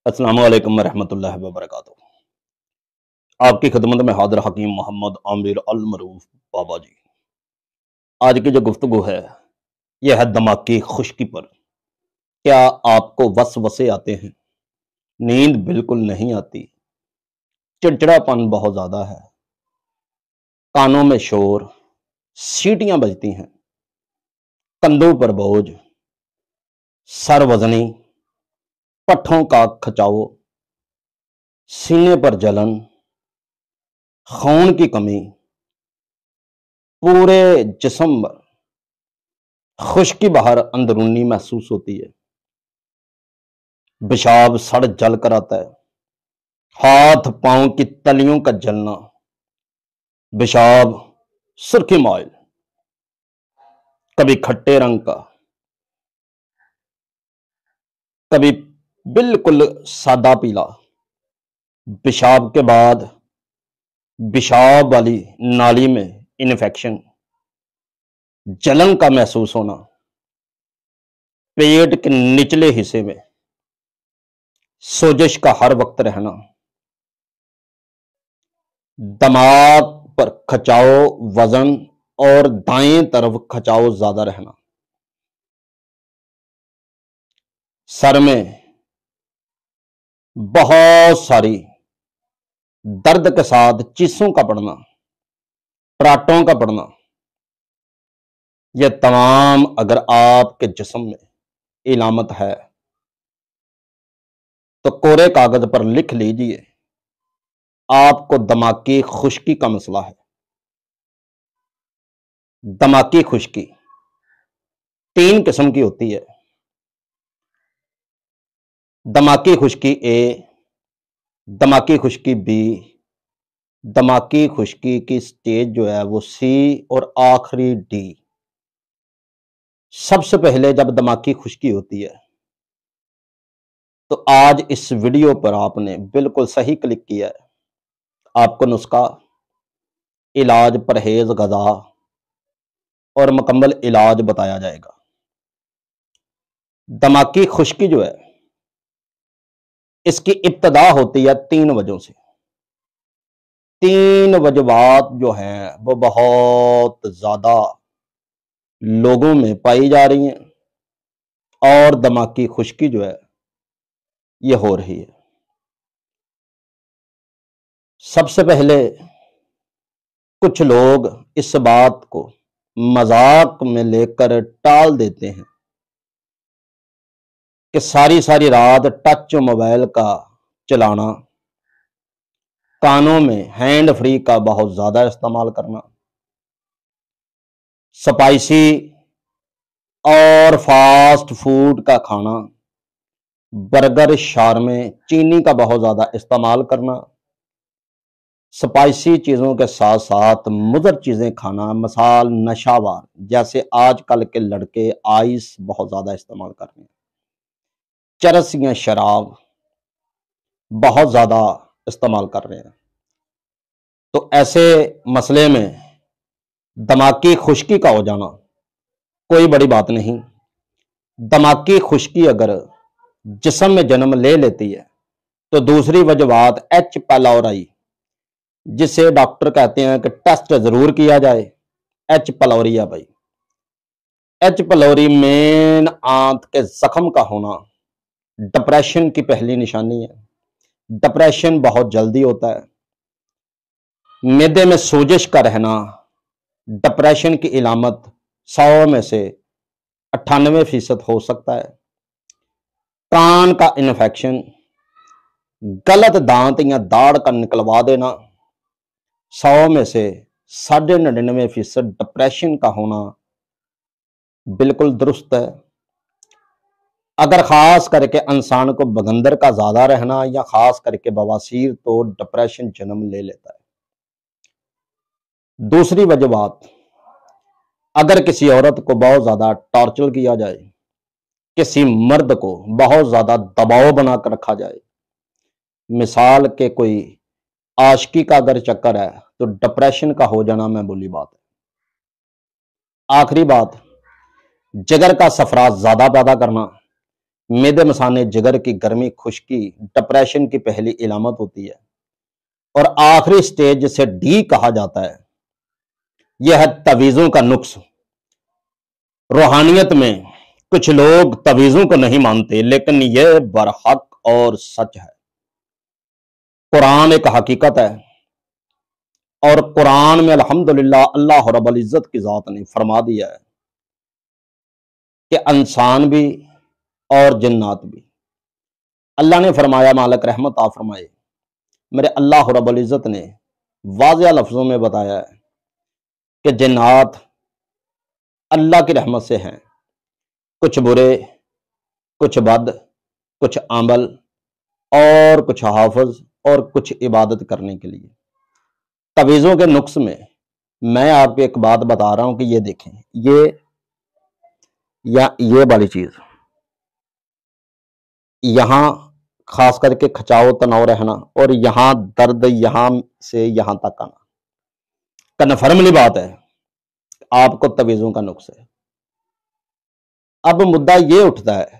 السلام علیکم ورحمۃ اللہ وبرکاتہ۔ آپ کی خدمت میں حاضر حکیم محمد عامر المعروف بابا جی۔ آج کی جو گفتگو ہے یہ ہے دماغ کی خشکی پر۔ کیا آپ کو وسوسے آتے ہیں؟ نیند بالکل نہیں آتی، چڑچڑا پن بہت زیادہ ہے، کانوں میں شور، سیٹیاں بجتی ہیں، کندھوں پر بوجھ، سر وزنی، پٹھوں کا کھچاؤ، سینے پر جلن، خون کی کمی، پورے جسم پر خشکی باہر اندرونی محسوس ہوتی ہے، پیشاب سڑ جل کر آتا ہے، ہاتھ پاؤں کی تلیوں کا جلنا، پیشاب سرخی مائل، کبھی کھٹے رنگ کا، کبھی بالکل سادہ پیلا، پیشاب کے بعد پیشاب والی نالی میں انفیکشن، جلن کا محسوس ہونا، پیٹ کے نچلے حصے میں سوجش کا ہر وقت رہنا، دماغ پر کھچاؤ وزن اور دائیں طرف کھچاؤ زیادہ رہنا، سر میں بہت ساری درد کے ساتھ چیسوں کا پڑنا، ٹراٹوں کا پڑنا، یہ تمام اگر آپ کے جسم میں علامت ہے تو کورے کاغذ پر لکھ لیجئے، آپ کو دماغ کی خشکی کا مسئلہ ہے۔ دماغ کی خشکی 3 قسم کی ہوتی ہے۔ دماغ کی خشکی اے، دماغ کی خشکی بی، دماغ کی خشکی کی سٹیج جو ہے وہ سی اور آخری ڈی۔ سب سے پہلے جب دماغ کی خشکی ہوتی ہے تو آج اس ویڈیو پر آپ نے بالکل صحیح کلک کیا ہے۔ آپ کو نسخہ، علاج، پرہیز، غذا اور مکمل علاج بتایا جائے گا۔ دماغ کی خشکی جو ہے اس کی ابتدا ہوتی ہے 3 وجہوں سے۔ 3 وجوہات جو ہیں وہ بہت زیادہ لوگوں میں پائی جا رہی ہیں اور دماغ کی خشکی جو ہے یہ ہو رہی ہے۔ سب سے پہلے کچھ لوگ اس بات کو مذاق میں لے کر ٹال دیتے ہیں کہ ساری رات ٹچ موبائل کا چلانا، کانوں میں ہینڈ فری کا بہت زیادہ استعمال کرنا، سپائسی اور فاسٹ فوڈ کا کھانا، برگر، شارمے، چینی کا بہت زیادہ استعمال کرنا، سپائسی چیزوں کے ساتھ ساتھ مضر چیزیں کھانا، مثال نشاوار، جیسے آج کل کے لڑکے آئس بہت زیادہ استعمال کر رہے ہیں، چرس یا شراب بہت زیادہ استعمال کر رہے ہیں۔ تو ایسے مسئلے میں دماغ کی خشکی کا ہو جانا کوئی بڑی بات نہیں۔ دماغ کی خشکی اگر جسم میں جنم لے لیتی ہے تو دوسری وجوہات ایچ پیلوری، جسے ڈاکٹر کہتے ہیں کہ ٹیسٹ ضرور کیا جائے، ایچ پیلوری ہے بھائی۔ ایچ پیلوری مین آنت کے زخم کا ہونا ڈپریشن کی پہلی نشانی ہے۔ ڈپریشن بہت جلدی ہوتا ہے۔ معدے میں سوجش کا رہنا ڈپریشن کی علامت 100 میں سے 98% ہو سکتا ہے۔ کان کا انفیکشن، غلط دانت یا داڑھ کا نکلوا دینا 100 میں سے 99.5% ڈپریشن کا ہونا بالکل درست ہے۔ اگر خاص کر کے انسان کو بگندر کا زیادہ رہنا یا خاص کر کے بواسیر تو ڈپریشن جنم لے لیتا ہے۔ دوسری وجوہات، اگر کسی عورت کو بہت زیادہ ٹارچر کیا جائے، کسی مرد کو بہت زیادہ دباؤ بنا کر رکھا جائے، مثال کے کوئی عاشقی کا اگر چکر ہے تو ڈپریشن کا ہو جانا معمولی بات ہے۔ آخری بات، جگر کا صفرا زیادہ پیدا کرنا، میدے مثانے جگر کی گرمی خشکی ڈپریشن کی پہلی علامت ہوتی ہے، اور آخری سٹیج جسے ڈی کہا جاتا ہے یہ ہے تعویذوں کا نقص۔ روحانیت میں کچھ لوگ تعویذوں کو نہیں مانتے، لیکن یہ برحق اور سچ ہے۔ قرآن ایک حقیقت ہے، اور قرآن میں الحمدللہ اللہ رب العزت کی ذات نے فرما دیا ہے کہ انسان بھی اور جنات بھی، اللہ نے فرمایا، مالک رحمت آ فرمائے، میرے اللہ رب العزت نے واضح لفظوں میں بتایا ہے کہ جنات اللہ کی رحمت سے ہیں، کچھ برے، کچھ بد، کچھ عمل، اور کچھ حافظ، اور کچھ عبادت کرنے کے لیے۔ تعویذوں کے نقص میں میں آپ کو ایک بات بتا رہا ہوں کہ یہ دیکھیں، یہ والی چیز یہاں خاص کر کے کھچاؤ تناؤ رہنا، اور یہاں درد یہاں سے یہاں تک آنا، کنفرملی بات ہے آپ کو تعویذوں کا نقص ہے۔ اب مدعا یہ اٹھتا ہے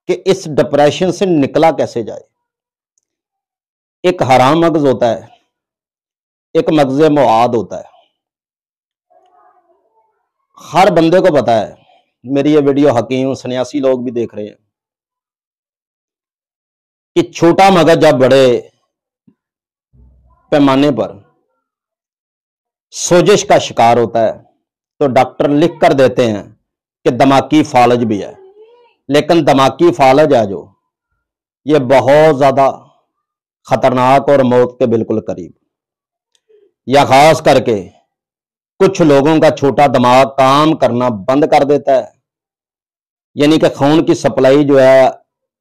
کہ اس ڈپریشن سے نکلا کیسے جائے۔ ایک حرام مغز ہوتا ہے، ایک مغز معاد ہوتا ہے۔ ہر بندے کو پتا ہے، میری یہ ویڈیو حکیم سنیاسی لوگ بھی دیکھ رہے ہیں، کہ چھوٹا مغز جب بڑے پیمانے پر سوجش کا شکار ہوتا ہے تو ڈاکٹر لکھ کر دیتے ہیں کہ دماغی فالج بھی ہے، لیکن دماغی فالج ہے جو یہ بہت زیادہ خطرناک اور موت کے بالکل قریب، یا خاص کر کے کچھ لوگوں کا چھوٹا دماغ کام کرنا بند کر دیتا ہے، یعنی کہ خون کی سپلائی جو ہے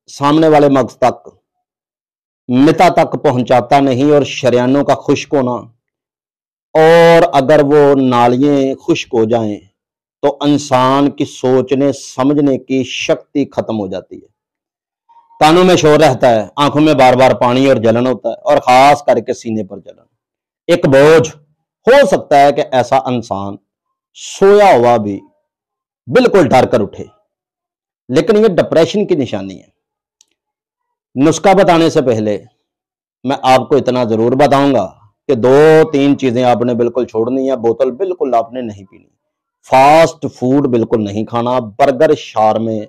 سامنے والے مغز تک متا تک پہنچاتا نہیں، اور شریانوں کا خشک ہونا، اور اگر وہ نالیاں خشک ہو جائیں تو انسان کی سوچنے سمجھنے کی شکتی ختم ہو جاتی ہے، کانوں میں شور رہتا ہے، آنکھوں میں بار بار پانی اور جلن ہوتا ہے، اور خاص کر کے سینے پر جلن۔ ایک بوجھ ہو سکتا ہے کہ ایسا انسان سویا ہوا بھی بالکل ڈر کر اٹھے، لیکن یہ ڈپریشن کی نشانی ہے۔ نسخہ بتانے سے پہلے میں آپ کو اتنا ضرور بتاؤں گا کہ 2-3 چیزیں آپ نے بالکل چھوڑنی ہے۔ بوتل بالکل آپ نے نہیں پینی، فاسٹ فوڈ بالکل نہیں کھانا، برگر، شارمے،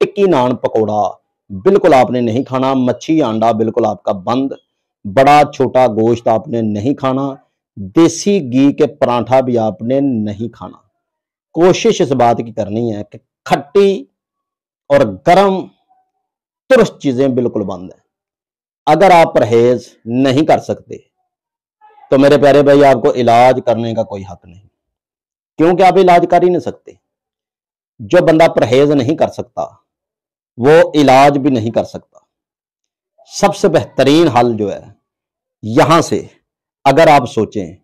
ٹکی نان، پکوڑا بالکل آپ نے نہیں کھانا، مچھی انڈا بالکل آپ کا بند، بڑا چھوٹا گوشت آپ نے نہیں کھانا، دیسی گھی کے پراٹھا بھی آپ نے نہیں کھانا۔ کوشش اس بات کی کرنی ہے کہ کھٹی اور گرم ترش چیزیں بالکل بند ہیں۔ اگر آپ پرہیز نہیں کر سکتے تو میرے پیارے بھائی آپ کو علاج کرنے کا کوئی حق نہیں، کیونکہ آپ علاج کر ہی نہیں سکتے۔ جو بندہ پرہیز نہیں کر سکتا وہ علاج بھی نہیں کر سکتا۔ سب سے بہترین حل جو ہے یہاں سے، اگر آپ سوچیں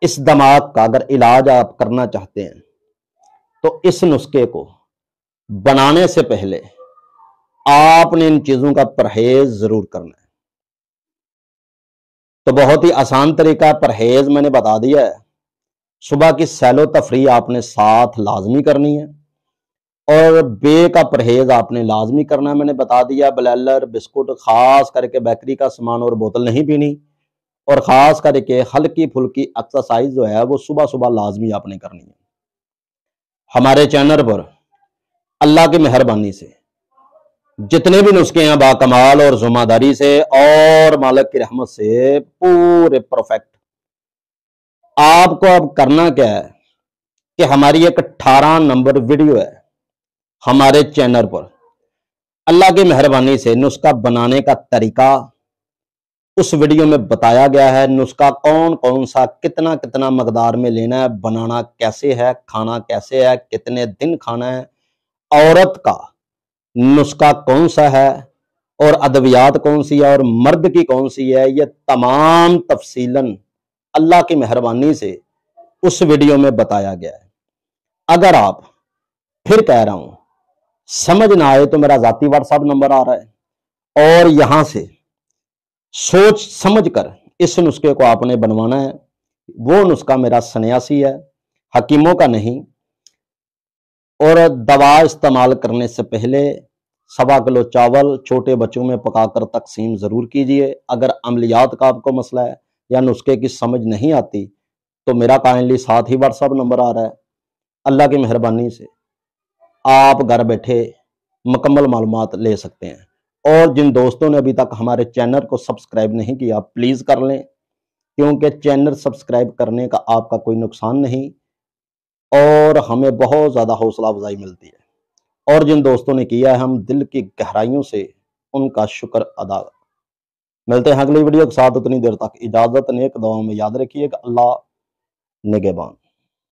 اس دماغ کا اگر علاج آپ کرنا چاہتے ہیں تو اس نسخے کو بنانے سے پہلے آپ نے ان چیزوں کا پرہیز ضرور کرنا ہے۔ تو بہت ہی آسان طریقہ پرہیز میں نے بتا دیا ہے۔ صبح کی سیل و تفریح آپ نے ساتھ لازمی کرنی ہے، اور بے کا پرہیز آپ نے لازمی کرنا ہے، میں نے بتا دیا۔ بلیلر، بسکٹ، خاص کر کے بیکری کا سامان اور بوتل نہیں پینی، اور خاص کر کے ہلکی پھلکی ایکسرسائز جو ہے وہ صبح صبح لازمی آپ نے کرنی ہے۔ ہمارے چینل پر اللہ کی مہربانی سے جتنے بھی نسخے ہیں باکمال اور ذمہ داری سے اور مالک کی رحمت سے پورے پرفیکٹ۔ آپ کو اب کرنا کیا ہے کہ ہماری ایک 18 نمبر ویڈیو ہے ہمارے چینل پر، اللہ کی مہربانی سے نسخہ بنانے کا طریقہ اس ویڈیو میں بتایا گیا ہے۔ نسخہ کون کون سا کتنا کتنا مقدار میں لینا ہے، بنانا کیسے ہے، کھانا کیسے ہے، کتنے دن کھانا ہے، عورت کا نسخہ کون سا ہے، اور ادویات کون سی ہے، اور مرد کی کون سی ہے، یہ تمام تفصیلاً اللہ کی مہربانی سے اس ویڈیو میں بتایا گیا ہے۔ اگر آپ پھر کہہ رہا ہوں سمجھ نہ آئے تو میرا ذاتی واٹس ایپ نمبر آ رہا ہے، اور یہاں سے سوچ سمجھ کر اس نسخے کو آپ نے بنوانا ہے۔ وہ نسخہ میرا سنیاسی ہے، حکیموں کا نہیں۔ اور دوا استعمال کرنے سے پہلے 1.25 کلو چاول چھوٹے بچوں میں پکا کر تقسیم ضرور کیجئے۔ اگر عملیات کا آپ کو مسئلہ ہے یا نسخے کی سمجھ نہیں آتی تو میرا کائنڈلی ساتھ ہی واٹس ایپ نمبر آ رہا ہے، اللہ کی مہربانی سے آپ گھر بیٹھے مکمل معلومات لے سکتے ہیں۔ اور جن دوستوں نے ابھی تک ہمارے چینل کو سبسکرائب نہیں کیا پلیز کر لیں، کیونکہ چینل سبسکرائب کرنے کا آپ کا کوئی نقصان نہیں اور ہمیں بہت زیادہ حوصلہ افزائی ملتی ہے۔ اور جن دوستوں نے کیا ہے ہم دل کی گہرائیوں سے ان کا شکر ادا ملتے ہیں اگلی ویڈیو کے ساتھ۔ اتنی دیر تک اجازت، نیک دعاؤں میں یاد رکھیے کہ اللہ نگہبان۔